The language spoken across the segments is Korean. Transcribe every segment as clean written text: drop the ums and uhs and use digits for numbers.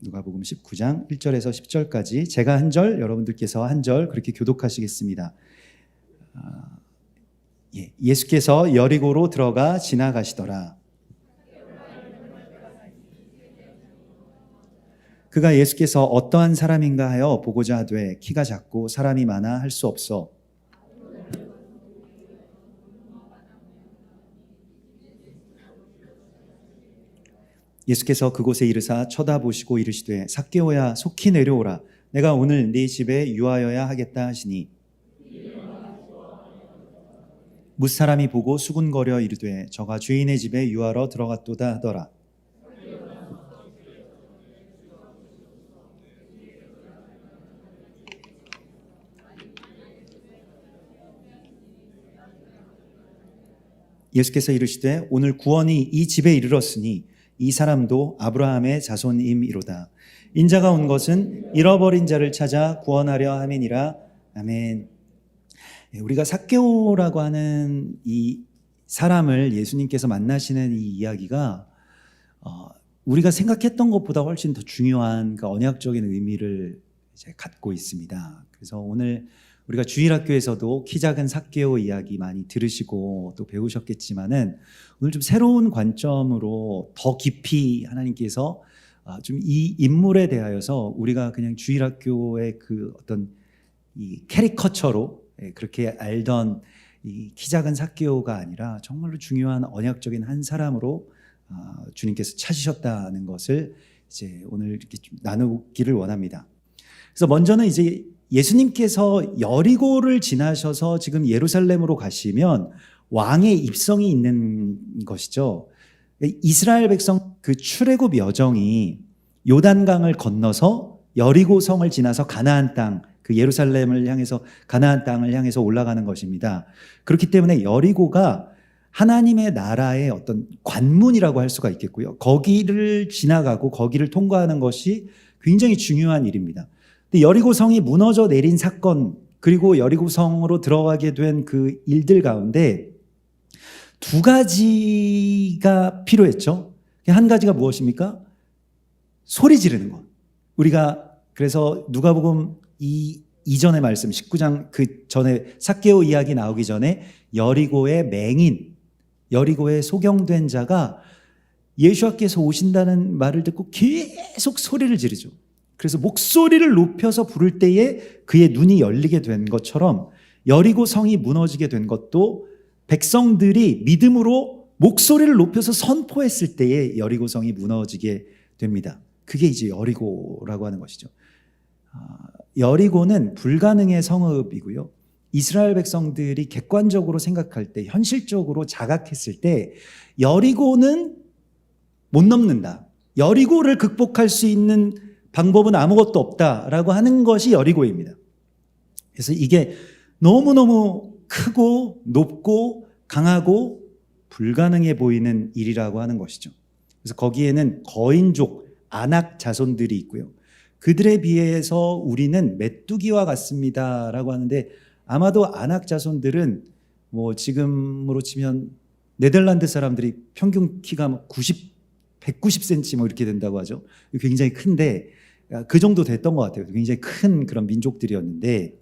누가복음 19장 1절에서 10절까지 제가 한 절, 여러분들께서 한 절 그렇게 교독하시겠습니다. 예수께서 여리고로 들어가 지나가시더라. 그가 예수께서 어떠한 사람인가 하여 보고자 하되 키가 작고 사람이 많아 할 수 없어 예수께서 그곳에 이르사 쳐다보시고 이르시되 삭개오야 속히 내려오라 내가 오늘 네 집에 유하여야 하겠다 하시니 뭇사람이 보고 수군거려 이르되 저가 주인의 집에 유하러 들어갔도다 하더라. 예수께서 이르시되 오늘 구원이 이 집에 이르렀으니 이 사람도 아브라함의 자손임이로다. 인자가 온 것은 잃어버린 자를 찾아 구원하려 함이니라. 아멘. 우리가 삭개오라고 하는 이 사람을 예수님께서 만나시는 이 이야기가 우리가 생각했던 것보다 훨씬 더 중요한 그 언약적인 의미를 이제 갖고 있습니다. 그래서 오늘 우리가 주일학교에서도 키 작은 삭개오 이야기 많이 들으시고 또 배우셨겠지만은 오늘 좀 새로운 관점으로 더 깊이 하나님께서 좀 이 인물에 대하여서 우리가 그냥 주일학교의 그 어떤 이 캐리커처로 그렇게 알던 이 키 작은 삭개오가 아니라 정말로 중요한 언약적인 한 사람으로 주님께서 찾으셨다는 것을 이제 오늘 이렇게 좀 나누기를 원합니다. 그래서 먼저는 이제 예수님께서 여리고를 지나셔서 지금 예루살렘으로 가시면 왕의 입성이 있는 것이죠. 이스라엘 백성 그 출애굽 여정이 요단강을 건너서 여리고 성을 지나서 가나안 땅, 그 예루살렘을 향해서 가나안 땅을 향해서 올라가는 것입니다. 그렇기 때문에 여리고가 하나님의 나라의 어떤 관문이라고 할 수가 있겠고요. 거기를 지나가고 거기를 통과하는 것이 굉장히 중요한 일입니다. 근데 여리고 성이 무너져 내린 사건, 그리고 여리고 성으로 들어가게 된 그 일들 가운데 두 가지가 필요했죠. 한 가지가 무엇입니까? 소리 지르는 것. 우리가 그래서 누가복음 이전의 말씀 19장 그 전에 삭개오 이야기 나오기 전에 여리고의 맹인, 여리고의 소경된 자가 예수께서 오신다는 말을 듣고 계속 소리를 지르죠. 그래서 목소리를 높여서 부를 때에 그의 눈이 열리게 된 것처럼 여리고 성이 무너지게 된 것도 백성들이 믿음으로 목소리를 높여서 선포했을 때에 여리고 성이 무너지게 됩니다. 그게 이제 여리고라고 하는 것이죠. 여리고는 불가능의 성읍이고요. 이스라엘 백성들이 객관적으로 생각할 때, 현실적으로 자각했을 때 여리고는 못 넘는다. 여리고를 극복할 수 있는 방법은 아무것도 없다라고 하는 것이 여리고입니다. 그래서 이게 너무너무 크고 높고 강하고 불가능해 보이는 일이라고 하는 것이죠. 그래서 거기에는 거인족, 아낙 자손들이 있고요. 그들에 비해서 우리는 메뚜기와 같습니다라고 하는데 아마도 아낙 자손들은 뭐 지금으로 치면 네덜란드 사람들이 평균 키가 190cm 뭐 이렇게 된다고 하죠. 굉장히 큰데 그 정도 됐던 것 같아요. 굉장히 큰 그런 민족들이었는데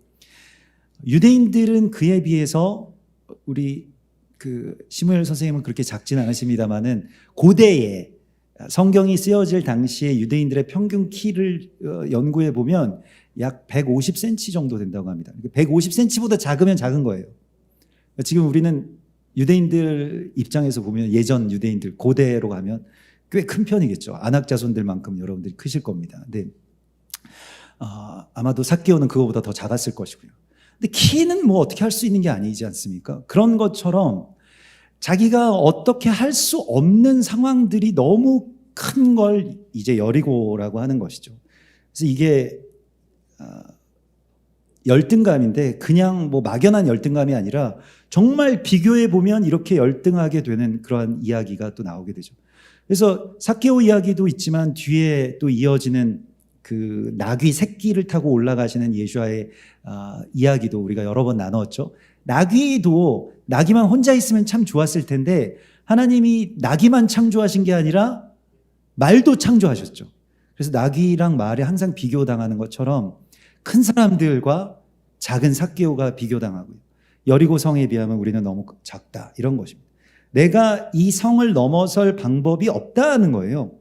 유대인들은 그에 비해서 우리 그 시므엘 선생님은 그렇게 작진 않으십니다만은 고대에 성경이 쓰여질 당시에 유대인들의 평균 키를 연구해 보면 약 150cm 정도 된다고 합니다. 150cm보다 작으면 작은 거예요. 지금 우리는 유대인들 입장에서 보면 예전 유대인들 고대로 가면 꽤 큰 편이겠죠. 아낙 자손들만큼 여러분들이 크실 겁니다. 근데 아마도 삭개오는 그거보다 더 작았을 것이고요. 근데 키는 뭐 어떻게 할 수 있는 게 아니지 않습니까? 그런 것처럼 자기가 어떻게 할 수 없는 상황들이 너무 큰 걸 이제 여리고라고 하는 것이죠. 그래서 이게 열등감인데 그냥 뭐 막연한 열등감이 아니라 정말 비교해 보면 이렇게 열등하게 되는 그러한 이야기가 또 나오게 되죠. 그래서 삭개오 이야기도 있지만 뒤에 또 이어지는 그 나귀 새끼를 타고 올라가시는 예수와의 이야기도 우리가 여러 번 나눴죠. 나귀만 혼자 있으면 참 좋았을 텐데 하나님이 나귀만 창조하신 게 아니라 말도 창조하셨죠. 그래서 나귀랑 말에 항상 비교당하는 것처럼 큰 사람들과 작은 삭개오가 비교당하고요. 여리고 성에 비하면 우리는 너무 작다, 이런 것입니다. 내가 이 성을 넘어설 방법이 없다는 거예요.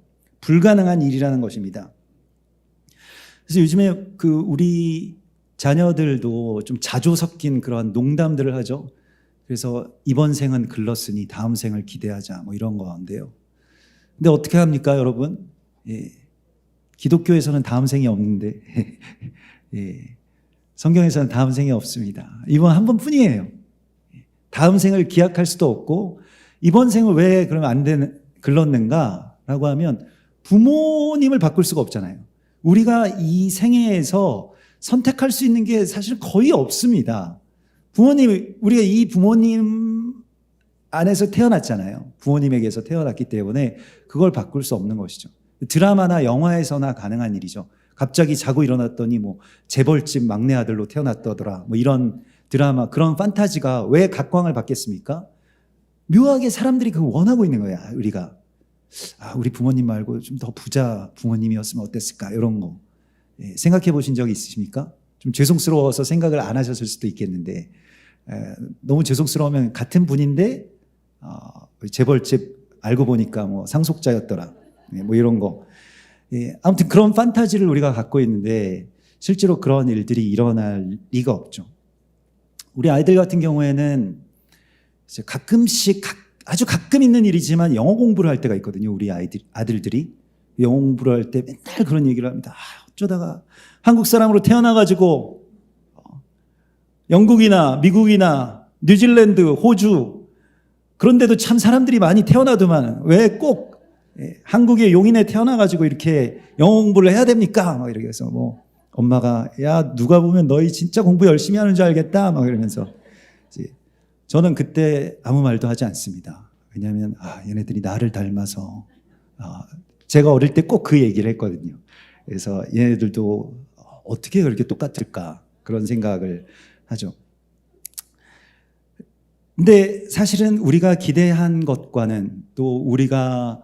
불가능한 일이라는 것입니다. 그래서 요즘에 우리 자녀들도 좀 자조 섞인 그런 농담들을 하죠. 그래서 이번 생은 글렀으니 다음 생을 기대하자, 뭐 이런 건데요. 근데 어떻게 합니까, 여러분? 예. 기독교에서는 다음 생이 없는데, 예. 성경에서는 다음 생이 없습니다. 이번 한 번뿐이에요. 다음 생을 기약할 수도 없고, 이번 생을 왜 그러면 안 되는, 글렀는가라고 하면 부모님을 바꿀 수가 없잖아요. 우리가 이 생애에서 선택할 수 있는 게 사실 거의 없습니다. 우리가 이 부모님 안에서 태어났잖아요. 부모님에게서 태어났기 때문에 그걸 바꿀 수 없는 것이죠. 드라마나 영화에서나 가능한 일이죠. 갑자기 자고 일어났더니 뭐 재벌집 막내 아들로 태어났더라, 뭐 이런 드라마, 그런 판타지가 왜 각광을 받겠습니까? 묘하게 사람들이 그걸 원하고 있는 거야. 우리가 우리 부모님 말고 좀 더 부자 부모님이었으면 어땠을까, 이런 거. 예, 생각해 보신 적이 있으십니까? 좀 죄송스러워서 생각을 안 하셨을 수도 있겠는데, 너무 죄송스러우면 같은 분인데 재벌집 알고 보니까 뭐 상속자였더라, 뭐 이런 거. 예, 아무튼 그런 판타지를 우리가 갖고 있는데 실제로 그런 일들이 일어날 리가 없죠. 우리 아이들 같은 경우에는 이제 가끔씩 아주 가끔 있는 일이지만 영어 공부를 할 때가 있거든요. 우리 아들들이 영어 공부를 할 때 맨날 그런 얘기를 합니다. 어쩌다가 한국 사람으로 태어나가지고 영국이나 미국이나 뉴질랜드, 호주, 그런데도 참 사람들이 많이 태어나더만 왜 꼭 한국의 용인에 태어나가지고 이렇게 영어 공부를 해야 됩니까? 막 이렇게 해서 뭐 엄마가 야, 누가 보면 너희 진짜 공부 열심히 하는 줄 알겠다, 막 이러면서 저는 그때 아무 말도 하지 않습니다. 왜냐하면 얘네들이 나를 닮아서, 제가 어릴 때 꼭 그 얘기를 했거든요. 그래서 얘네들도 어떻게 그렇게 똑같을까, 그런 생각을 하죠. 근데 사실은 우리가 기대한 것과는 또 우리가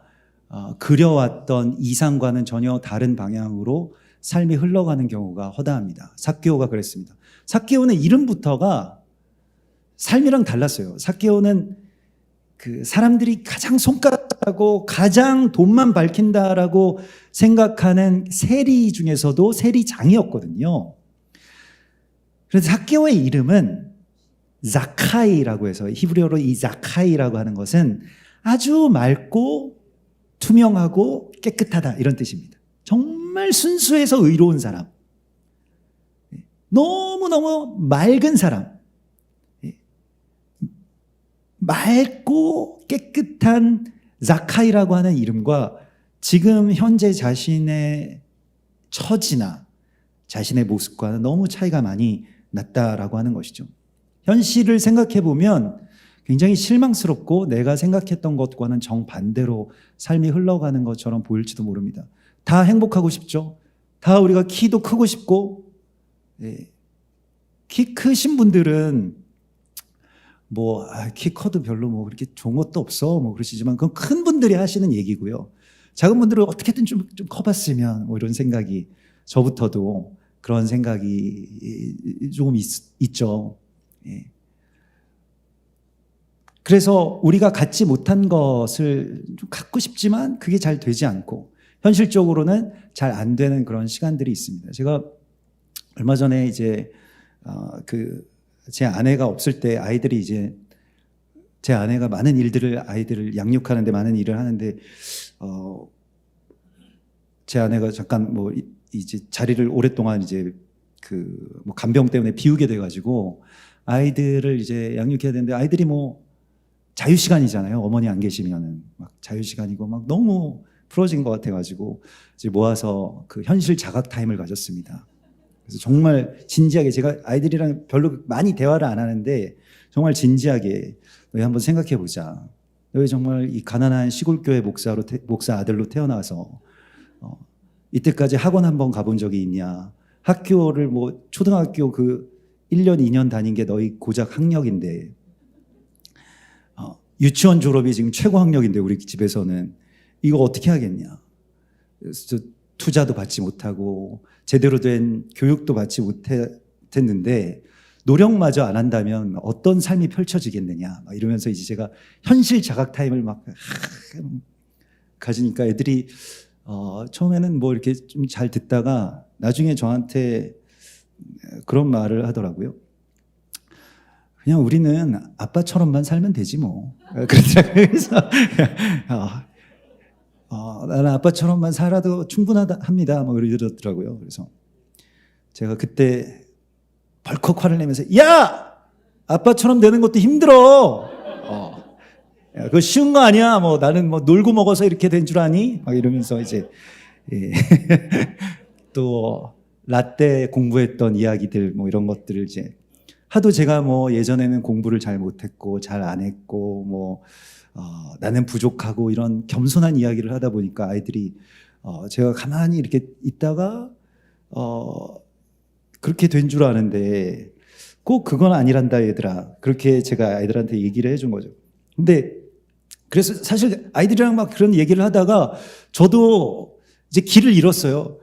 그려왔던 이상과는 전혀 다른 방향으로 삶이 흘러가는 경우가 허다합니다. 삭개오가 그랬습니다. 삭개오는 이름부터가 삶이랑 달랐어요. 삭개오는 그 사람들이 가장 손가락하고 가장 돈만 밝힌다라고 생각하는 세리 중에서도 세리장이었거든요. 그래서 삭개오의 이름은 자카이라고 해서, 히브리어로 이 자카이라고 하는 것은 아주 맑고 투명하고 깨끗하다, 이런 뜻입니다. 정말 순수해서 의로운 사람, 너무너무 맑은 사람, 맑고 깨끗한 자카이라고 하는 이름과 지금 현재 자신의 처지나 자신의 모습과는 너무 차이가 많이 났다라고 하는 것이죠. 현실을 생각해 보면 굉장히 실망스럽고 내가 생각했던 것과는 정반대로 삶이 흘러가는 것처럼 보일지도 모릅니다. 다 행복하고 싶죠. 다 우리가 키도 크고 싶고, 키 크신 분들은 뭐 키 커도 별로 뭐 그렇게 좋은 것도 없어, 뭐 그러시지만 그건 큰 분들이 하시는 얘기고요. 작은 분들은 어떻게든 좀 커봤으면, 뭐 이런 생각이, 저부터도 그런 생각이 조금 있죠. 예. 그래서 우리가 갖지 못한 것을 좀 갖고 싶지만 그게 잘 되지 않고 현실적으로는 잘 안 되는 그런 시간들이 있습니다. 제가 얼마 전에 이제 제 아내가 없을 때 아이들이 이제, 제 아내가 많은 일들을, 아이들을 양육하는데 많은 일을 하는데 제 아내가 잠깐 뭐 이제 자리를 오랫동안 이제 뭐 간병 때문에 비우게 돼가지고 아이들을 이제 양육해야 되는데, 아이들이 뭐 자유시간이잖아요. 어머니 안 계시면은 막 자유시간이고 막 너무 풀어진 것 같아가지고 이제 모아서 그 현실 자각 타임을 가졌습니다. 그래서 정말 진지하게, 제가 아이들이랑 별로 많이 대화를 안 하는데 정말 진지하게 너희 한번 생각해 보자. 너희 정말 이 가난한 시골교회 목사 아들로 태어나서 이때까지 학원 한번 가본 적이 있냐? 학교를 뭐 초등학교 1년 2년 다닌 게 너희 고작 학력인데, 유치원 졸업이 지금 최고 학력인데 우리 집에서는 이거 어떻게 하겠냐? 그래서 투자도 받지 못하고 제대로 된 교육도 받지 못했는데 노력마저 안 한다면 어떤 삶이 펼쳐지겠느냐 막 이러면서 이제 제가 현실 자각 타임을 막 가지니까 애들이 처음에는 뭐 이렇게 좀 잘 듣다가 나중에 저한테 그런 말을 하더라고요. 그냥 우리는 아빠처럼만 살면 되지 뭐. 그러더라고요. 그래서 나는 아빠처럼만 살아도 충분합니다. 뭐 이러더라고요. 그래서 제가 그때 벌컥 화를 내면서 야! 아빠처럼 되는 것도 힘들어. 야, 그거 쉬운 거 아니야. 뭐 나는 뭐 놀고 먹어서 이렇게 된 줄 아니? 막 이러면서 이제 또 라떼 공부했던 이야기들 뭐 이런 것들을 이제 하도 제가 뭐 예전에는 공부를 잘 못했고 잘 안 했고 뭐 나는 부족하고 이런 겸손한 이야기를 하다 보니까 아이들이 제가 가만히 이렇게 있다가 그렇게 된 줄 아는데 꼭 그건 아니란다 얘들아. 그렇게 제가 아이들한테 얘기를 해준 거죠. 근데 그래서 사실 아이들이랑 막 그런 얘기를 하다가 저도 이제 길을 잃었어요.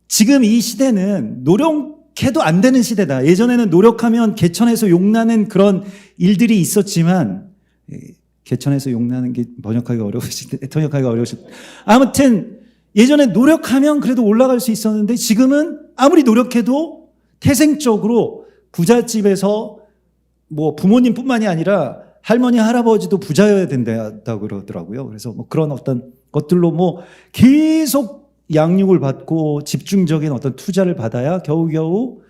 지금 이 시대는 노력해도 안 되는 시대다. 예전에는 노력하면 개천에서 용나는 그런 일들이 있었지만 개천에서 용나는 게 번역하기가 어려우실 아무튼 예전에 노력하면 그래도 올라갈 수 있었는데 지금은 아무리 노력해도 태생적으로 부잣집에서 뭐 부모님뿐만이 아니라 할머니, 할아버지도 부자여야 된다고 그러더라고요. 그래서 뭐 그런 어떤 것들로 뭐 계속 양육을 받고 집중적인 어떤 투자를 받아야 겨우겨우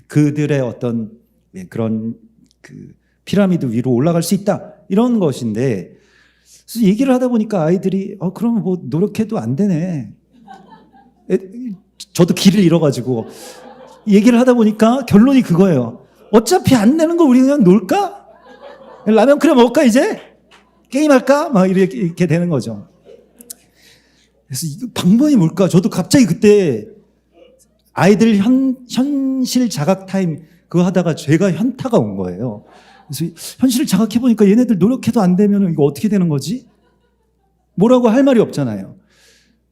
그들의 어떤 그런 피라미드 위로 올라갈 수 있다. 이런 것인데 그래서 얘기를 하다 보니까 아이들이 그러면 뭐 노력해도 안 되네. 저도 길을 잃어가지고 얘기를 하다 보니까 결론이 그거예요. 어차피 안 되는 거 우리 그냥 놀까? 라면 끓여 먹을까 이제? 게임할까? 막 이렇게 되는 거죠. 그래서 방법이 뭘까? 저도 갑자기 그때 아이들 현실 자각 타임 그거 하다가 제가 현타가 온 거예요. 그래서 현실을 자각해 보니까 얘네들 노력해도 안 되면 이거 어떻게 되는 거지? 뭐라고 할 말이 없잖아요.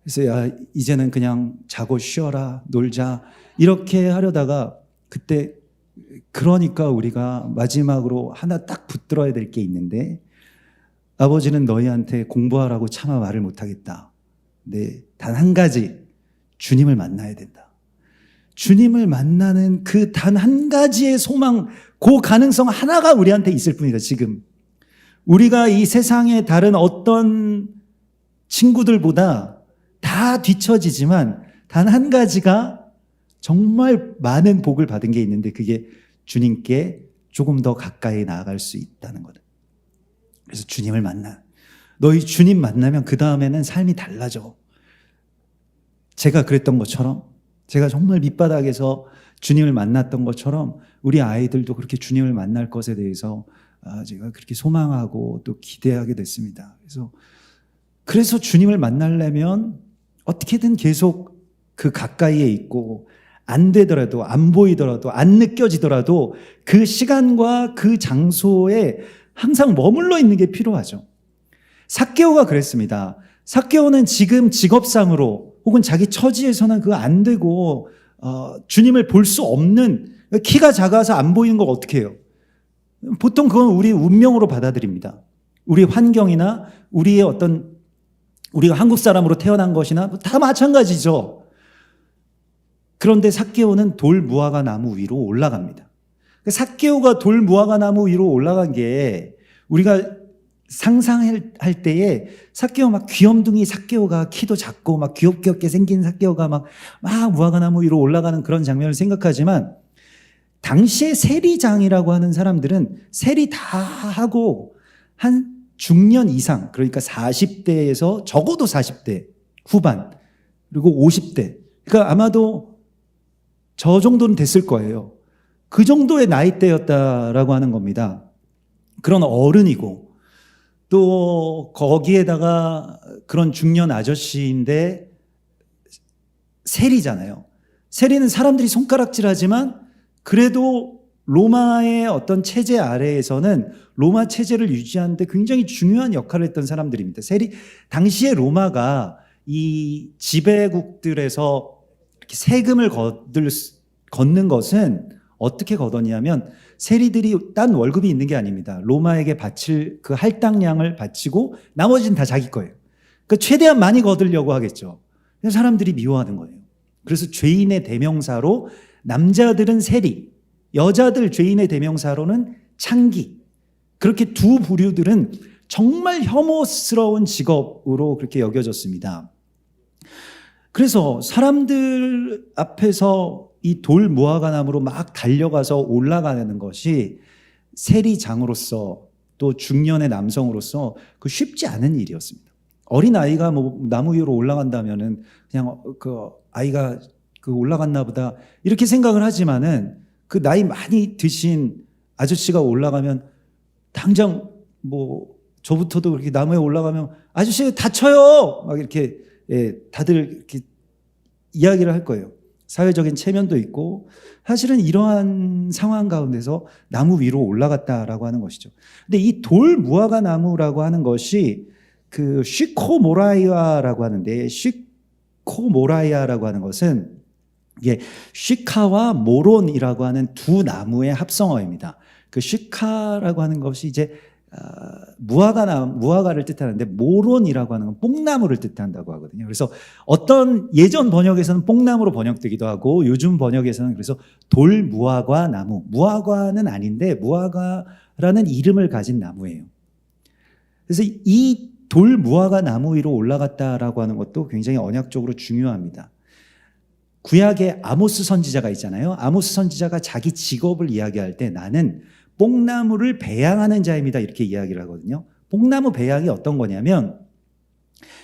그래서 야 이제는 그냥 자고 쉬어라 놀자 이렇게 하려다가 그때 그러니까 우리가 마지막으로 하나 딱 붙들어야 될 게 있는데 아버지는 너희한테 공부하라고 차마 말을 못하겠다. 네, 단 한 가지 주님을 만나야 된다. 주님을 만나는 그 단 한 가지의 소망 그 가능성 하나가 우리한테 있을 뿐이다. 지금 우리가 이 세상의 다른 어떤 친구들보다 다 뒤처지지만 단 한 가지가 정말 많은 복을 받은 게 있는데 그게 주님께 조금 더 가까이 나아갈 수 있다는 거다. 그래서 주님을 만나. 너희 주님 만나면 그 다음에는 삶이 달라져. 제가 그랬던 것처럼 제가 정말 밑바닥에서 주님을 만났던 것처럼 우리 아이들도 그렇게 주님을 만날 것에 대해서 제가 그렇게 소망하고 또 기대하게 됐습니다. 그래서 주님을 만나려면 어떻게든 계속 그 가까이에 있고 안 되더라도 안 보이더라도 안 느껴지더라도 그 시간과 그 장소에 항상 머물러 있는 게 필요하죠. 삭개오가 그랬습니다. 삭개오는 지금 직업상으로 혹은 자기 처지에서는 그거 안 되고 주님을 볼 수 없는 키가 작아서 안 보이는 걸 어떻게 해요? 보통 그건 우리 운명으로 받아들입니다. 우리 환경이나 우리의 어떤 우리가 한국 사람으로 태어난 것이나 다 마찬가지죠. 그런데 삭개오는 돌 무화과 나무 위로 올라갑니다. 삭개오가 돌 무화과 나무 위로 올라간 게 우리가 상상할 때에 삭개오 막 귀염둥이 삭개오가 키도 작고 막 귀엽게 생긴 삭개오가 막 무화과 나무 위로 올라가는 그런 장면을 생각하지만 당시에 세리장이라고 하는 사람들은 세리 다 하고 한 중년 이상 그러니까 40대에서 적어도 40대 후반 그리고 50대 그러니까 아마도 저 정도는 됐을 거예요. 그 정도의 나이대였다라고 하는 겁니다. 그런 어른이고 또 거기에다가 그런 중년 아저씨인데 세리잖아요. 세리는 사람들이 손가락질하지만 그래도 로마의 어떤 체제 아래에서는 로마 체제를 유지하는 데 굉장히 중요한 역할을 했던 사람들입니다. 당시의 로마가 이 지배국들에서 이렇게 세금을 걷는 것은 어떻게 걷었냐면 세리들이 딴 월급이 있는 게 아닙니다. 로마에게 바칠 그 할당량을 바치고 나머지는 다 자기 거예요. 그러니까 최대한 많이 거두려고 하겠죠. 사람들이 미워하는 거예요. 그래서 죄인의 대명사로 남자들은 세리, 여자들 죄인의 대명사로는 창기. 그렇게 두 부류들은 정말 혐오스러운 직업으로 그렇게 여겨졌습니다. 그래서 사람들 앞에서 이 돌 무화과나무로 막 달려가서 올라가는 것이 세리장으로서 또 중년의 남성으로서 그 쉽지 않은 일이었습니다. 어린 아이가 뭐 나무 위로 올라간다면은 그냥 그 아이가 그 올라갔나 보다 이렇게 생각을 하지만은 그 나이 많이 드신 아저씨가 올라가면 당장 뭐 저부터도 그렇게 나무에 올라가면 아저씨 다쳐요 막 이렇게 다들 이렇게 이야기를 할 거예요. 사회적인 체면도 있고 사실은 이러한 상황 가운데서 나무 위로 올라갔다라고 하는 것이죠. 근데 이 돌 무화과 나무라고 하는 것이 그 시코모라이아라고 하는데 시코모라이아라고 하는 것은 이게 시카와 모론이라고 하는 두 나무의 합성어입니다. 그 시카라고 하는 것이 이제 무화과를 뜻하는데 모론이라고 하는 건 뽕나무를 뜻한다고 하거든요. 그래서 어떤 예전 번역에서는 뽕나무로 번역되기도 하고 요즘 번역에서는 그래서 돌 무화과 나무, 무화과는 아닌데 무화과라는 이름을 가진 나무예요. 그래서 이 돌 무화과 나무 위로 올라갔다라고 하는 것도 굉장히 언약적으로 중요합니다. 구약에 아모스 선지자가 있잖아요. 아모스 선지자가 자기 직업을 이야기할 때 나는 뽕나무를 배양하는 자입니다. 이렇게 이야기를 하거든요. 뽕나무 배양이 어떤 거냐면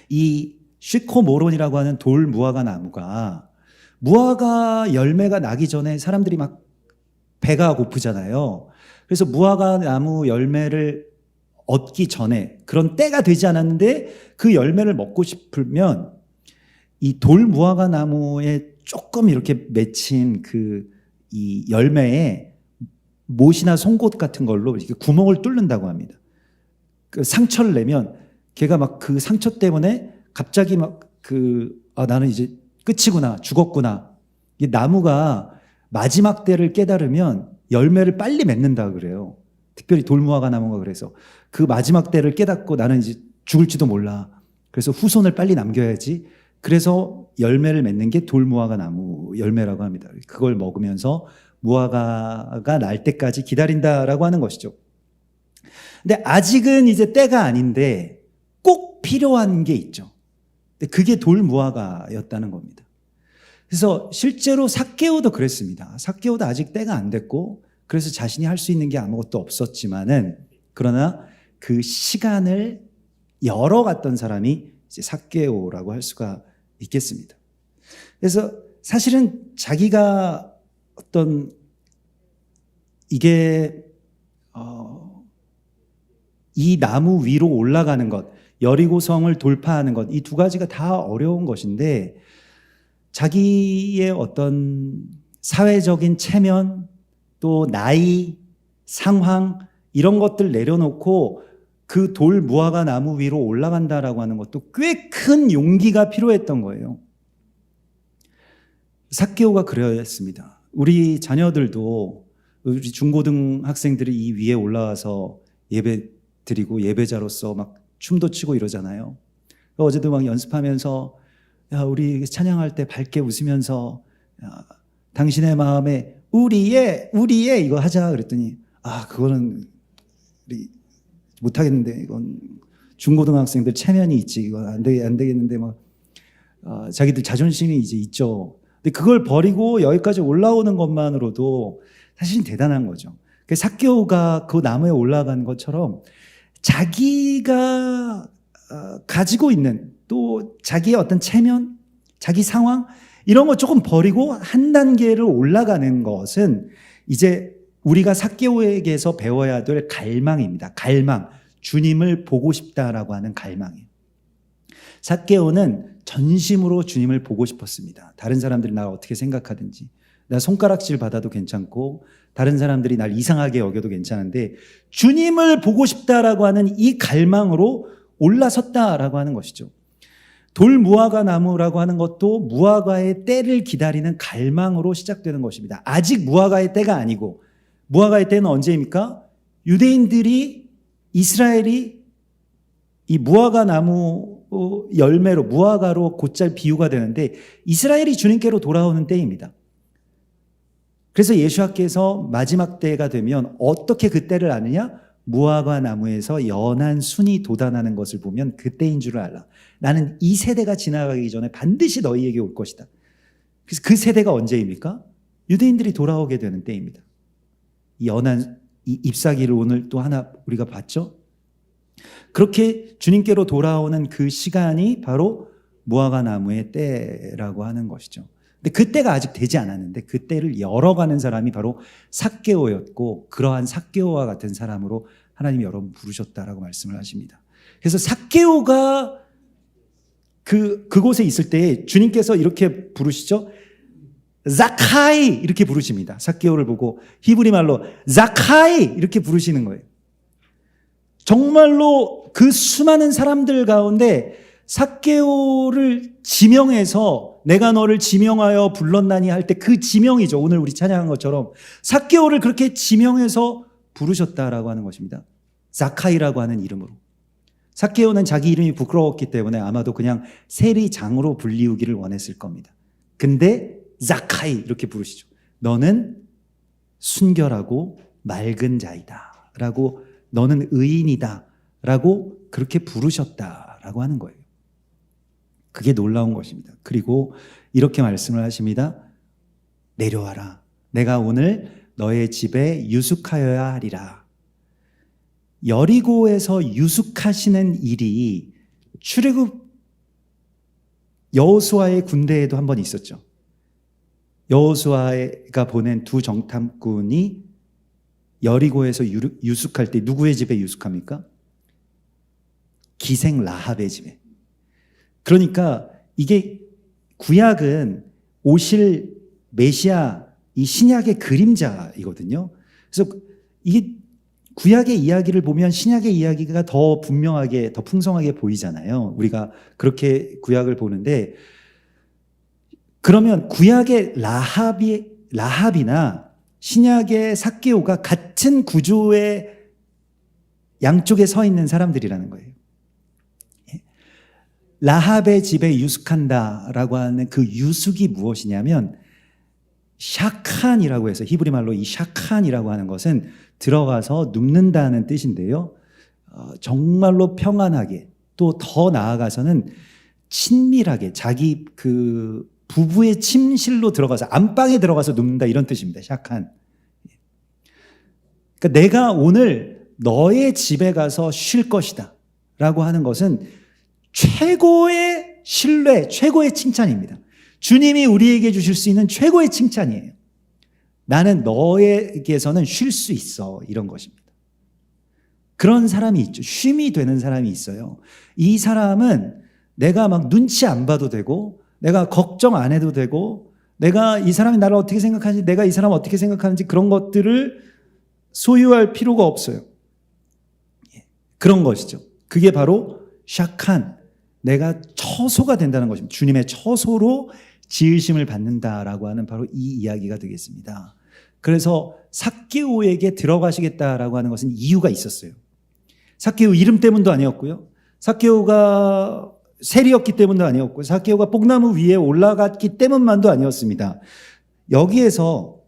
이 시코모론이라고 하는 돌 무화과 나무가 무화과 열매가 나기 전에 사람들이 막 배가 고프잖아요. 그래서 무화과 나무 열매를 얻기 전에 그런 때가 되지 않았는데 그 열매를 먹고 싶으면 이 돌 무화과 나무에 조금 이렇게 맺힌 그 이 열매에 못이나 송곳 같은 걸로 이렇게 구멍을 뚫는다고 합니다. 그 상처를 내면 걔가 막 그 상처 때문에 갑자기 막 나는 이제 끝이구나, 죽었구나. 이 나무가 마지막 때를 깨달으면 열매를 빨리 맺는다 그래요. 특별히 돌무화과 나무가 그래서 그 마지막 때를 깨닫고 나는 이제 죽을지도 몰라. 그래서 후손을 빨리 남겨야지. 그래서 열매를 맺는 게 돌무화과 나무 열매라고 합니다. 그걸 먹으면서 무화과가 날 때까지 기다린다라고 하는 것이죠. 근데 아직은 이제 때가 아닌데 꼭 필요한 게 있죠. 근데 그게 돌무화과였다는 겁니다. 그래서 실제로 삭개오도 그랬습니다. 삭개오도 아직 때가 안 됐고 그래서 자신이 할 수 있는 게 아무것도 없었지만은 그러나 그 시간을 열어갔던 사람이 이제 삭개오라고 할 수가 있겠습니다. 그래서 사실은 자기가 어떤 이게 이 나무 위로 올라가는 것, 여리고성을 돌파하는 것, 이 두 가지가 다 어려운 것인데 자기의 어떤 사회적인 체면 또 나이, 상황 이런 것들 내려놓고 그 돌 무화과 나무 위로 올라간다라고 하는 것도 꽤 큰 용기가 필요했던 거예요. 삭개오가 그랬습니다. 우리 자녀들도 우리 중고등 학생들이 이 위에 올라와서 예배 드리고 예배자로서 막 춤도 추고 이러잖아요. 어제도 막 연습하면서 야 우리 찬양할 때 밝게 웃으면서 야, 당신의 마음에 우리의 이거 하자 그랬더니 그거는 우리 못하겠는데 이건 중고등학생들 체면이 있지 이거 안 되겠는데 막 자기들 자존심이 이제 있죠. 근데 그걸 버리고 여기까지 올라오는 것만으로도 사실 대단한 거죠. 삭개오가 그 나무에 올라간 것처럼 자기가 가지고 있는 또 자기의 어떤 체면, 자기 상황 이런 거 조금 버리고 한 단계를 올라가는 것은 이제 우리가 삭개오에게서 배워야 될 갈망입니다. 갈망, 주님을 보고 싶다라고 하는 갈망이에요. 삭개오는 전심으로 주님을 보고 싶었습니다. 다른 사람들이 나 어떻게 생각하든지 나 손가락질 받아도 괜찮고 다른 사람들이 날 이상하게 여겨도 괜찮은데 주님을 보고 싶다라고 하는 이 갈망으로 올라섰다라고 하는 것이죠. 돌무화과 나무라고 하는 것도 무화과의 때를 기다리는 갈망으로 시작되는 것입니다. 아직 무화과의 때가 아니고, 무화과의 때는 언제입니까? 유대인들이, 이스라엘이 이 무화과 나무 열매로, 무화과로 곧잘 비유가 되는데 이스라엘이 주님께로 돌아오는 때입니다. 그래서 예수님께서 마지막 때가 되면 어떻게 그 때를 아느냐? 무화과 나무에서 연한 순이 돋아나는 것을 보면 그때인 줄을 알라. 나는 이 세대가 지나가기 전에 반드시 너희에게 올 것이다. 그래서 그 세대가 언제입니까? 유대인들이 돌아오게 되는 때입니다. 이 연한 이 잎사귀를 오늘 또 하나 우리가 봤죠? 그렇게 주님께로 돌아오는 그 시간이 바로 무화과 나무의 때라고 하는 것이죠. 근데 그 때가 아직 되지 않았는데 그 때를 열어가는 사람이 바로 삭개오였고, 그러한 삭개오와 같은 사람으로 하나님이 여러분 부르셨다라고 말씀을 하십니다. 그래서 삭개오가 그곳에 있을 때 주님께서 이렇게 부르시죠. 자카이 이렇게 부르십니다. 삭개오를 보고 히브리 말로 자카이 이렇게 부르시는 거예요. 정말로 그 수많은 사람들 가운데 삭개오를 지명해서 내가 너를 지명하여 불렀나니 할 때 그 지명이죠. 오늘 우리 찬양한 것처럼 삭개오를 그렇게 지명해서 부르셨다라고 하는 것입니다. 자카이라고 하는 이름으로. 삭개오는 자기 이름이 부끄러웠기 때문에 아마도 그냥 세리장으로 불리우기를 원했을 겁니다. 근데 자카이 이렇게 부르시죠. 너는 순결하고 맑은 자이다 라고, 너는 의인이다 라고 그렇게 부르셨다라고 하는 거예요. 그게 놀라운 것입니다. 그리고 이렇게 말씀을 하십니다. 내려와라. 내가 오늘 너의 집에 유숙하여야 하리라. 여리고에서 유숙하시는 일이 출애굽 여호수아의 군대에도 한 번 있었죠. 여호수아가 보낸 두 정탐꾼이 여리고에서 유숙할 때 누구의 집에 유숙합니까? 기생 라합의 집에. 그러니까 이게 구약은 오실 메시아, 이 신약의 그림자이거든요. 그래서 이게 구약의 이야기를 보면 신약의 이야기가 더 분명하게, 더 풍성하게 보이잖아요. 우리가 그렇게 구약을 보는데, 그러면 구약의 라합이나 신약의 삭개오가 같은 구조의 양쪽에 서 있는 사람들이라는 거예요. 라합의 집에 유숙한다라고 하는 그 유숙이 무엇이냐면 샤칸이라고 해서, 히브리 말로 이 샤칸이라고 하는 것은 들어가서 눕는다는 뜻인데요. 정말로 평안하게, 또 더 나아가서는 친밀하게 자기 그 부부의 침실로 들어가서, 안방에 들어가서 눕는다, 이런 뜻입니다. 샤칸. 그러니까 내가 오늘 너의 집에 가서 쉴 것이다 라고 하는 것은 최고의 신뢰, 최고의 칭찬입니다. 주님이 우리에게 주실 수 있는 최고의 칭찬이에요. 나는 너에게서는 쉴 수 있어, 이런 것입니다. 그런 사람이 있죠. 쉼이 되는 사람이 있어요. 이 사람은 내가 막 눈치 안 봐도 되고, 내가 걱정 안 해도 되고, 내가 이 사람이 나를 어떻게 생각하는지, 내가 이 사람 어떻게 생각하는지, 그런 것들을 소유할 필요가 없어요. 그런 것이죠. 그게 바로 샤칸, 내가 처소가 된다는 것입니다. 주님의 처소로 지으심을 받는다라고 하는 바로 이 이야기가 되겠습니다. 그래서 삭개오에게 들어가시겠다라고 하는 것은 이유가 있었어요. 삭개오 이름 때문도 아니었고요. 삭개오가 세리였기 때문도 아니었고, 삭개오가 뽕나무 위에 올라갔기 때문만도 아니었습니다. 여기에서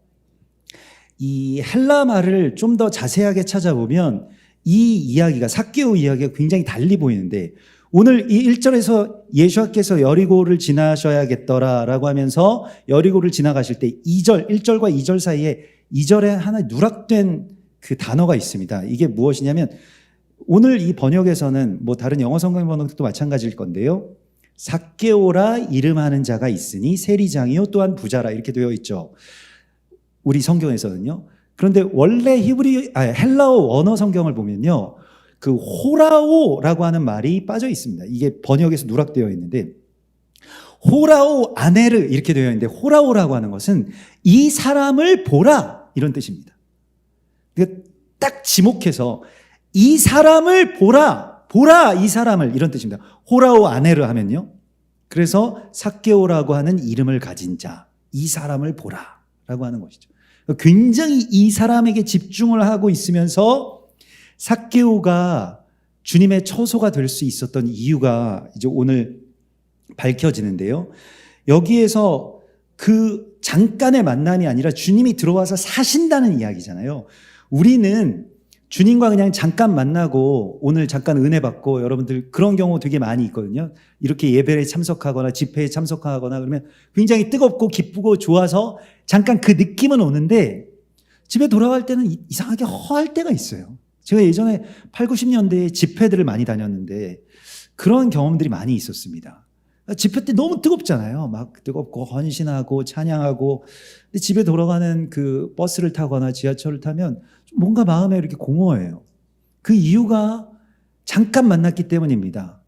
이 헬라 말을 좀 더 자세하게 찾아보면 이 이야기가, 삭개오 이야기가 굉장히 달리 보이는데, 오늘 이 1절에서 예수께서 여리고를 지나셔야겠더라라고 하면서 여리고를 지나가실 때 1절과 2절 사이에 2절에 하나 누락된 그 단어가 있습니다. 이게 무엇이냐면, 오늘 이 번역에서는 뭐 다른 영어 성경 번역도 마찬가지일 건데요. 삭개오라 이름하는 자가 있으니 세리장이요 또한 부자라, 이렇게 되어 있죠. 우리 성경에서는요. 그런데 원래 헬라어 원어 성경을 보면요, 그 호라오라고 하는 말이 빠져 있습니다. 이게 번역에서 누락되어 있는데, 호라오 아네르 이렇게 되어 있는데, 호라오라고 하는 것은 이 사람을 보라, 이런 뜻입니다. 그러니까 딱 지목해서 이 사람을 보라 이 사람을, 이런 뜻입니다. 호라오 아네르 하면요, 그래서 삭개오라고 하는 이름을 가진 자, 이 사람을 보라라고 하는 것이죠. 굉장히 이 사람에게 집중을 하고 있으면서 삭개오가 주님의 처소가 될 수 있었던 이유가 이제 오늘 밝혀지는데요. 여기에서 그 잠깐의 만남이 아니라 주님이 들어와서 사신다는 이야기잖아요. 우리는 주님과 그냥 잠깐 만나고 오늘 잠깐 은혜 받고, 여러분들 그런 경우 되게 많이 있거든요. 이렇게 예배에 참석하거나 집회에 참석하거나 그러면 굉장히 뜨겁고 기쁘고 좋아서 잠깐 그 느낌은 오는데 집에 돌아갈 때는 이상하게 허할 때가 있어요. 제가 예전에 8, 90년대에 집회들을 많이 다녔는데 그런 경험들이 많이 있었습니다. 집회 때 너무 뜨겁잖아요. 막 뜨겁고 헌신하고 찬양하고. 근데 집에 돌아가는 그 버스를 타거나 지하철을 타면 뭔가 마음에 이렇게 공허해요. 그 이유가 잠깐 만났기 때문입니다.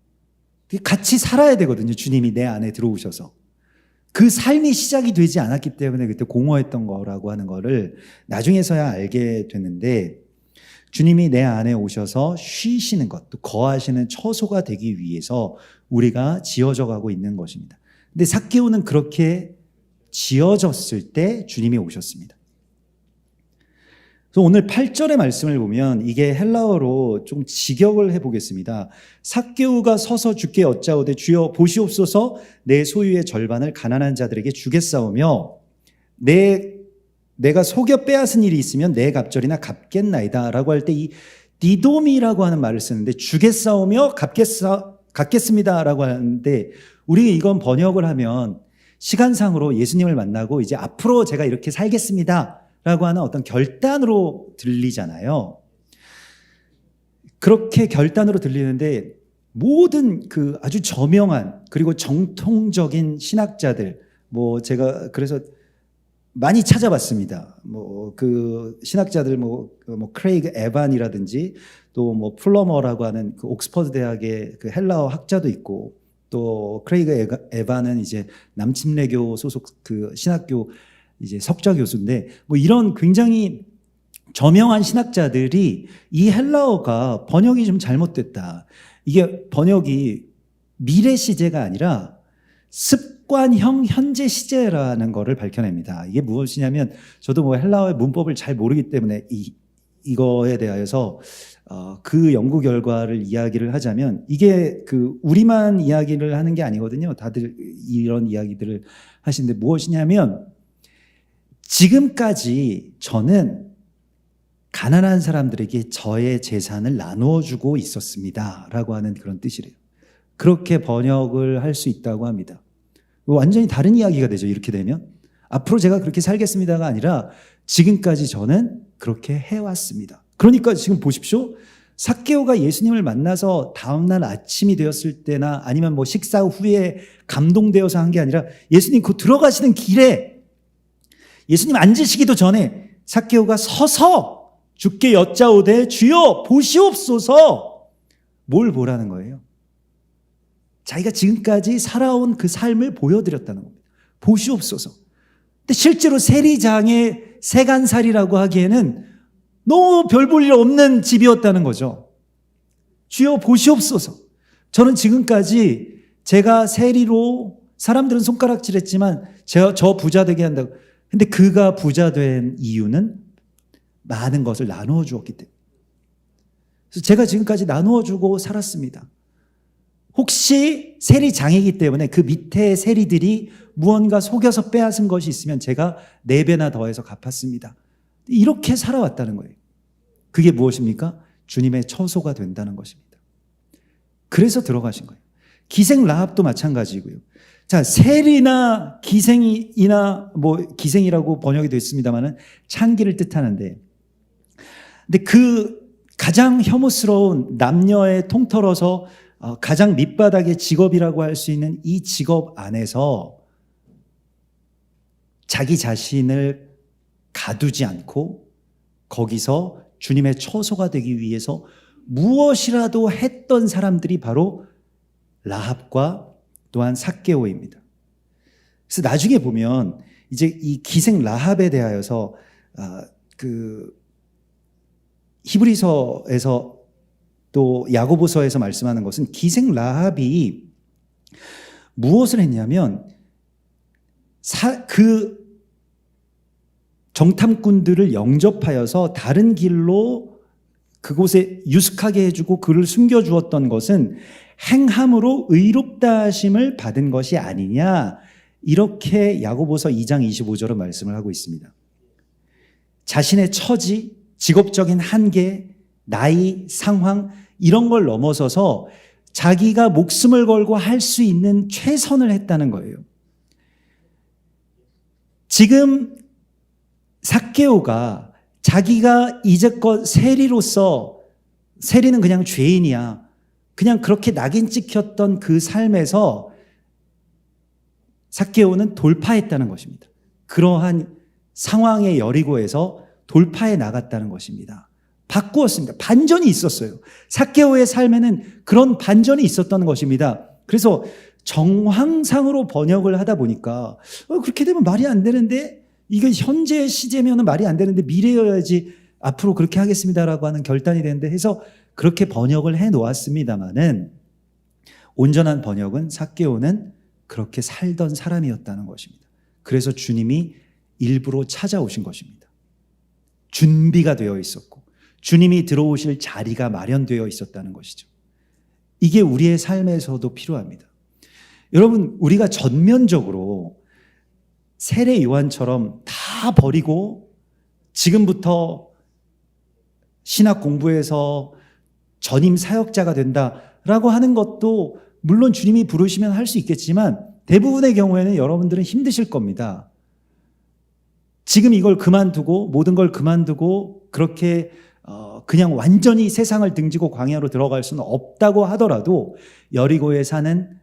같이 살아야 되거든요. 주님이 내 안에 들어오셔서. 그 삶이 시작이 되지 않았기 때문에 그때 공허했던 거라고 하는 거를 나중에서야 알게 됐는데, 주님이 내 안에 오셔서 쉬시는 것, 또 거하시는 처소가 되기 위해서 우리가 지어져 가고 있는 것입니다. 근데 삭개오는 그렇게 지어졌을 때 주님이 오셨습니다. 그래서 오늘 8절의 말씀을 보면 이게 헬라어로 좀 직역을 해보겠습니다. 삭개오가 서서 주께 여짜오되 주여 보시옵소서, 내 소유의 절반을 가난한 자들에게 주겠사오며 내가 속여 빼앗은 일이 있으면 내 갑절이나 갚겠나이다 라고 할 때 이 디돔이라고 하는 말을 쓰는데, 주겠사오며 갚겠습니다 라고 하는데, 우리 이건 번역을 하면 시간상으로 예수님을 만나고 이제 앞으로 제가 이렇게 살겠습니다 라고 하는 어떤 결단으로 들리잖아요. 그렇게 결단으로 들리는데 모든 그 아주 저명한 그리고 정통적인 신학자들, 제가 그래서 많이 찾아봤습니다. 그 신학자들 크레이그 에반이라든지 또 플러머라고 하는 그 옥스퍼드 대학의 그 헬라어 학자도 있고, 또 크레이그 에반은 이제 남침례교 소속 그 신학교 이제 석좌 교수인데, 이런 굉장히 저명한 신학자들이 이 헬라어가 번역이 좀 잘못됐다. 이게 번역이 미래 시제가 아니라 습관형 현재 시제라는 거를 밝혀냅니다. 이게 무엇이냐면, 저도 헬라어의 문법을 잘 모르기 때문에 이거에 대하여서 그 연구 결과를 이야기를 하자면, 이게 그 우리만 이야기를 하는 게 아니거든요. 다들 이런 이야기들을 하시는데, 무엇이냐면 지금까지 저는 가난한 사람들에게 저의 재산을 나누어 주고 있었습니다 라고 하는 그런 뜻이래요. 그렇게 번역을 할 수 있다고 합니다. 완전히 다른 이야기가 되죠. 이렇게 되면 앞으로 제가 그렇게 살겠습니다가 아니라 지금까지 저는 그렇게 해왔습니다. 그러니까 지금 보십시오. 삭개오가 예수님을 만나서 다음날 아침이 되었을 때나 아니면 식사 후에 감동되어서 한 게 아니라, 예수님 곧 들어가시는 길에, 예수님 앉으시기도 전에 삭개오가 서서 주께 여짜오되 주여 보시옵소서. 뭘 보라는 거예요? 자기가 지금까지 살아온 그 삶을 보여드렸다는 겁니다. 보시옵소서. 근데 실제로 세리장의 세간살이라고 하기에는 너무 별 볼 일 없는 집이었다는 거죠. 주여 보시옵소서. 저는 지금까지 제가 세리로 사람들은 손가락질했지만 저 부자 되게 한다고. 근데 그가 부자 된 이유는 많은 것을 나누어 주었기 때문에. 그래서 제가 지금까지 나누어 주고 살았습니다. 혹시 세리장이기 때문에 그 밑에 세리들이 무언가 속여서 빼앗은 것이 있으면 제가 4배나 더해서 갚았습니다. 이렇게 살아왔다는 거예요. 그게 무엇입니까? 주님의 처소가 된다는 것입니다. 그래서 들어가신 거예요. 기생 라합도 마찬가지고요. 자, 세리나 기생이나 기생이라고 번역이 됐습니다만은 창기를 뜻하는데, 근데 그 가장 혐오스러운 남녀의 통틀어서 가장 밑바닥의 직업이라고 할 수 있는 이 직업 안에서 자기 자신을 가두지 않고 거기서 주님의 처소가 되기 위해서 무엇이라도 했던 사람들이 바로 라합과 또한 삭개오입니다. 그래서 나중에 보면 이제 이 기생 라합에 대하여서 그 히브리서에서 또 야고보서에서 말씀하는 것은, 기생 라합이 무엇을 했냐면 그 정탐꾼들을 영접하여서 다른 길로 그곳에 유숙하게 해주고 그를 숨겨주었던 것은 행함으로 의롭다 하심을 받은 것이 아니냐, 이렇게 야고보서 2장 25절은 말씀을 하고 있습니다. 자신의 처지, 직업적인 한계, 나이, 상황 이런 걸 넘어서서 자기가 목숨을 걸고 할 수 있는 최선을 했다는 거예요. 지금 삭개오가 자기가 이제껏 세리로서, 세리는 그냥 죄인이야, 그냥 그렇게 낙인 찍혔던 그 삶에서 삭개오는 돌파했다는 것입니다. 그러한 상황의 여리고에서 돌파해 나갔다는 것입니다. 바꾸었습니다. 반전이 있었어요. 삭개오의 삶에는 그런 반전이 있었던 것입니다. 그래서 정황상으로 번역을 하다 보니까 그렇게 되면 말이 안 되는데, 이게 현재 시제면 말이 안 되는데 미래여야지 앞으로 그렇게 하겠습니다라고 하는 결단이 되는데 해서 그렇게 번역을 해 놓았습니다마는, 온전한 번역은 삭개오는 그렇게 살던 사람이었다는 것입니다. 그래서 주님이 일부러 찾아오신 것입니다. 준비가 되어 있었고 주님이 들어오실 자리가 마련되어 있었다는 것이죠. 이게 우리의 삶에서도 필요합니다. 여러분, 우리가 전면적으로 세례 요한처럼 다 버리고 지금부터 신학 공부해서 전임 사역자가 된다라고 하는 것도 물론 주님이 부르시면 할 수 있겠지만 대부분의 경우에는 여러분들은 힘드실 겁니다. 지금 이걸 그만두고, 모든 걸 그만두고 그렇게 그냥 완전히 세상을 등지고 광야로 들어갈 수는 없다고 하더라도 여리고에 사는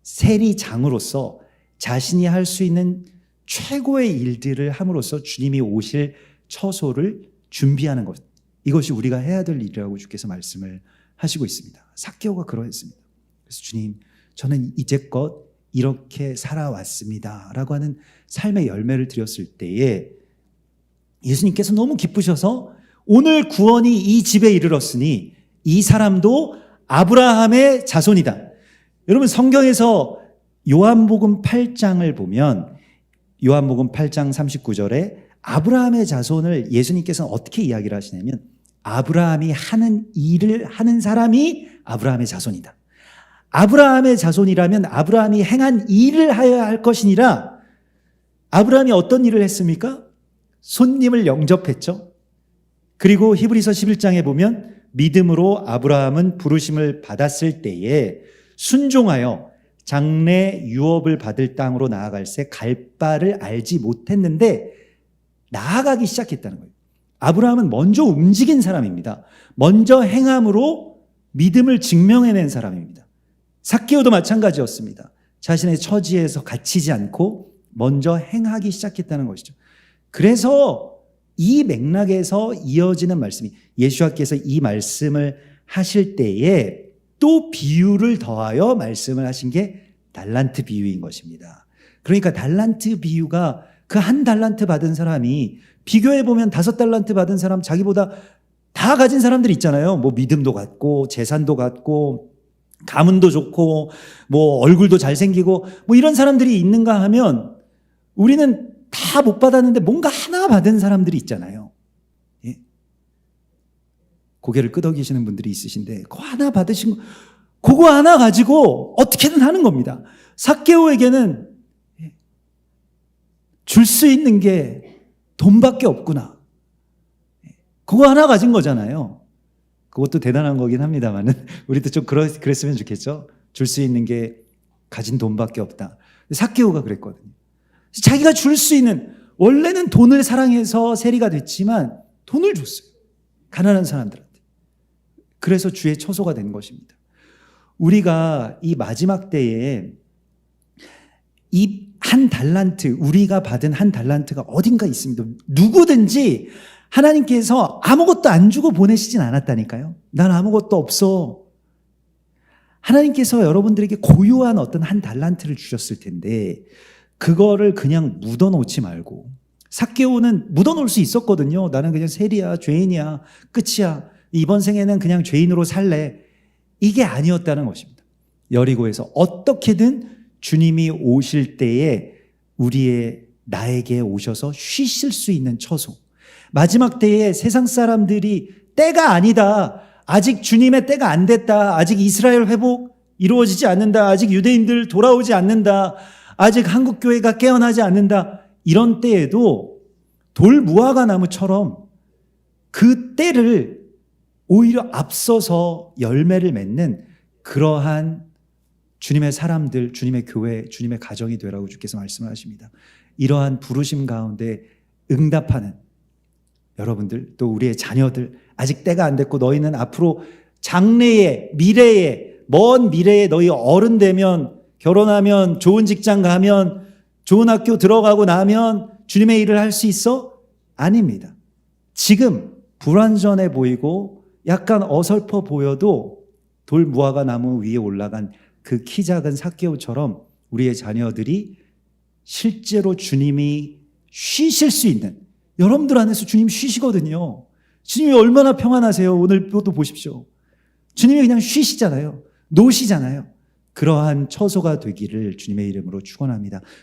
세리장으로서 자신이 할 수 있는 최고의 일들을 함으로써 주님이 오실 처소를 준비하는 것, 이것이 우리가 해야 될 일이라고 주께서 말씀을 하시고 있습니다. 삭개오가 그러했습니다. 그래서 주님, 저는 이제껏 이렇게 살아왔습니다 라고 하는 삶의 열매를 드렸을 때에 예수님께서 너무 기쁘셔서 오늘 구원이 이 집에 이르렀으니 이 사람도 아브라함의 자손이다. 여러분, 성경에서 요한복음 8장을 보면 요한복음 8장 39절에 아브라함의 자손을 예수님께서는 어떻게 이야기를 하시냐면, 아브라함이 하는 일을 하는 사람이 아브라함의 자손이다. 아브라함의 자손이라면 아브라함이 행한 일을 하여야 할 것이니라. 아브라함이 어떤 일을 했습니까? 손님을 영접했죠. 그리고 히브리서 11장에 보면 믿음으로 아브라함은 부르심을 받았을 때에 순종하여 장래 유업을 받을 땅으로 나아갈새 갈 바를 알지 못했는데 나아가기 시작했다는 거예요. 아브라함은 먼저 움직인 사람입니다. 먼저 행함으로 믿음을 증명해낸 사람입니다. 삭개오도 마찬가지였습니다. 자신의 처지에서 갇히지 않고 먼저 행하기 시작했다는 것이죠. 그래서 이 맥락에서 이어지는 말씀이, 예수님께서 이 말씀을 하실 때에 또 비유를 더하여 말씀을 하신 게 달란트 비유인 것입니다. 그러니까 달란트 비유가 그 한 달란트 받은 사람이, 비교해보면 5달란트 받은 사람, 자기보다 다 가진 사람들 있잖아요. 뭐 믿음도 갖고 재산도 갖고 가문도 좋고 뭐 얼굴도 잘생기고 뭐 이런 사람들이 있는가 하면, 우리는 다 못 받았는데 뭔가 하나 받은 사람들이 있잖아요. 예? 고개를 끄덕이시는 분들이 있으신데 그거 하나 받으신 거, 그거 하나 가지고 어떻게든 하는 겁니다. 삭개오에게는 줄 수 있는 게 돈밖에 없구나. 그거 하나 가진 거잖아요. 그것도 대단한 거긴 합니다만은 우리도 좀 그랬으면 좋겠죠. 줄 수 있는 게 가진 돈밖에 없다. 삭개오가 그랬거든요. 자기가 줄 수 있는, 원래는 돈을 사랑해서 세리가 됐지만 돈을 줬어요. 가난한 사람들한테. 그래서 주의 처소가 된 것입니다. 우리가 이 마지막 때에 이 한 달란트, 우리가 받은 한 달란트가 어딘가 있습니다. 누구든지 하나님께서 아무것도 안 주고 보내시진 않았다니까요. 난 아무것도 없어. 하나님께서 여러분들에게 고유한 어떤 한 달란트를 주셨을 텐데 그거를 그냥 묻어놓지 말고, 삭개오는 묻어놓을 수 있었거든요. 나는 그냥 세리야, 죄인이야, 끝이야, 이번 생에는 그냥 죄인으로 살래. 이게 아니었다는 것입니다. 여리고에서 어떻게든 주님이 오실 때에 나에게 오셔서 쉬실 수 있는 처소. 마지막 때에 세상 사람들이 때가 아니다. 아직 주님의 때가 안 됐다. 아직 이스라엘 회복 이루어지지 않는다. 아직 유대인들 돌아오지 않는다. 아직 한국교회가 깨어나지 않는다. 이런 때에도 돌무화과나무처럼 그 때를 오히려 앞서서 열매를 맺는 그러한 주님의 사람들, 주님의 교회, 주님의 가정이 되라고 주께서 말씀을 하십니다. 이러한 부르심 가운데 응답하는 여러분들, 또 우리의 자녀들, 아직 때가 안 됐고 너희는 앞으로 장래에, 미래에, 먼 미래에 너희 어른 되면, 결혼하면, 좋은 직장 가면, 좋은 학교 들어가고 나면 주님의 일을 할 수 있어? 아닙니다. 지금 불완전해 보이고 약간 어설퍼 보여도 돌무화과 나무 위에 올라간 그 키 작은 삭개오처럼 우리의 자녀들이 실제로 주님이 쉬실 수 있는, 여러분들 안에서 주님 쉬시거든요. 주님이 얼마나 평안하세요. 오늘 또 보십시오. 주님이 그냥 쉬시잖아요. 노시잖아요. 그러한 처소가 되기를 주님의 이름으로 축원합니다.